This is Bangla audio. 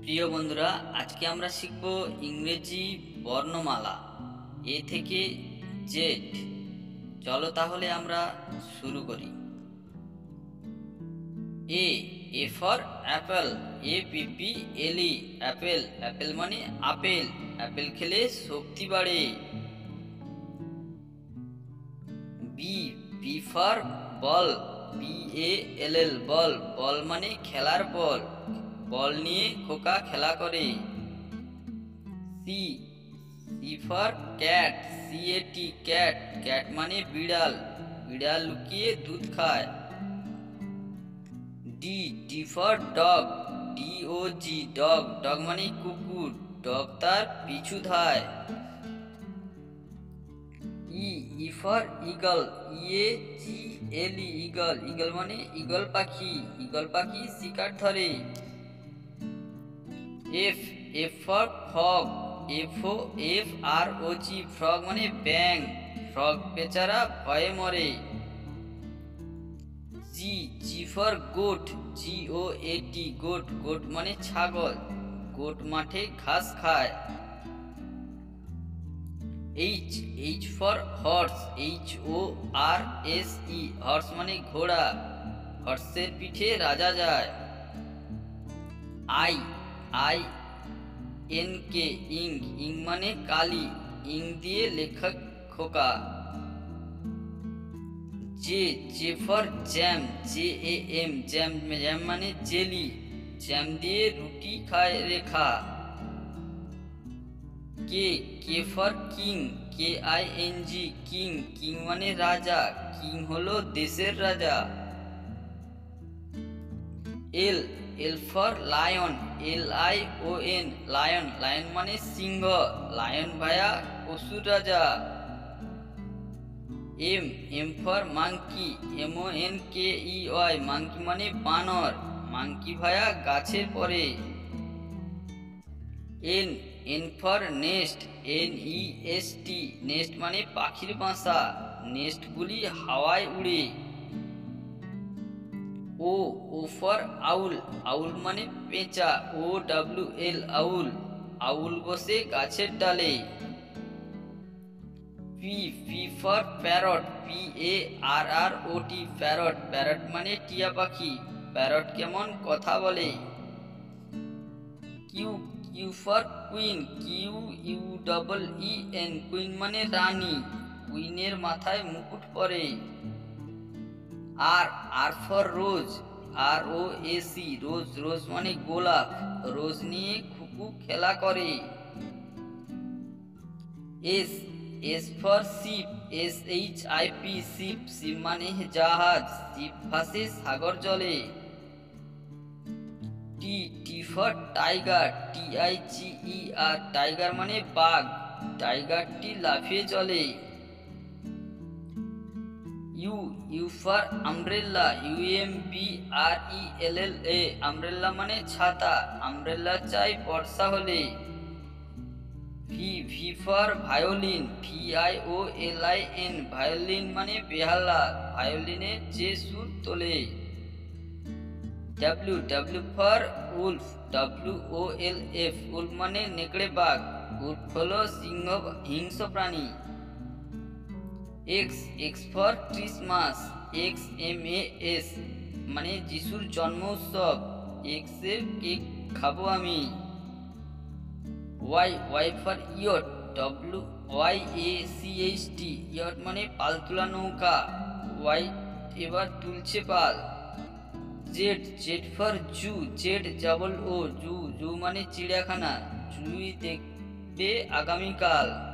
প্রিয় বন্ধুরা, আজকে আমরা শিখব ইংরেজি বর্ণমালা এ থেকে জেড। চলো তাহলে আমরা শুরু করি। A A for apple, APPLE apple. Apple মানে আপেল, আপেল খেলে শক্তি বাড়ে। B B for ball, BALL ball. Ball মানে খেলার বল, বল নিয়ে খোকা খেলা করে। C C for cat, CAT cat. Cat মানে বিড়াল, বিড়াল লুকিয়ে দুধ খায়। D D for dog, DOG dog. Dog মানে কুকুর, ডগ তার পিছু ধায়। E E for eagle, EAGLE eagle. Eagle মানে ঈগল পাখি, ঈগল পাখি শিকার ধরে। F F for frog, FROG frog মানে ব্যাং, ফ্রগ বেচারা ভয়ে মরে। জি G for goat, GOAT goat. Goat মানে ছাগল, গোট মাঠে ঘাস খায়। H H for horse, HORSE horse মানে ঘোড়া, হর্সের পিঠে রাজা যায়। I I NK ink, ink মানে কালি, ইঙ্ক দিয়ে লেখা খোকা। J J for jam, JAM jam. Jam মানে জেলি, জ্যাম দিয়ে রুটি খায় রেখা। কে K for king, KING king. King মানে রাজা, কিং হলো দেশের রাজা। L L for lion, LION lion. Lion মানে সিংহ, লায়ন ভায়া পশুর রাজা। M M for monkey, MONKEY monkey মানে বানর, মাংকি ভায়া গাছের পরে। N N for nest, NEST nest মানে পাখির বাসা, নেস্টগুলি হাওয়ায় উড়ে। ও ও ফর আউল, আউল মানে পেঁচা, OWL আউল। আউল বসে গাছের ডালে। P P for parrot, PARROT parrot. Parrot মানে টিয়া পাখি, প্যারট কেমন কথা বলে। Q Q for queen, QUEEN queen মানে রানী, কুইনের মাথায় মুকুট পরে। আর আর ফর রোজ, ROAC রোজ। রোজ মানে গোলাপ, রোজ নিয়ে খুকু খেলা করে। S S for ship, SHIP ship. Ship মানে জাহাজ, শিপ ভাসে সাগর জলে। T T for tiger, TIGER tiger মানে বাঘ, টাইগারটি লাফিয়ে চলে। U U for umbrella, UMBRELLA umbrella মানে ছাতা, আমব্রেলা চাই বর্ষা হলে। V V for violin, VIOLIN violin মানে বেহালা, ভায়োলিনের যে সুর তোলে। W W for wolf, WOLF wolf মানে নেকড়ে বাঘ, উলফ হলো সিংহ হিংস্র প্রাণী। X X for Christmas, XMAS মানে যিশুর জন্ম উৎসব, এক্সের কেক খাবো আমি। Y Y for yacht, WYACHT yacht মানে পাল তোলা নৌকা, ওয়াই এবার তুলছে পাল। Z Z for zoo, ZOO জু। জু মানে চিড়িয়াখানা, জুই দেখবে আগামীকাল।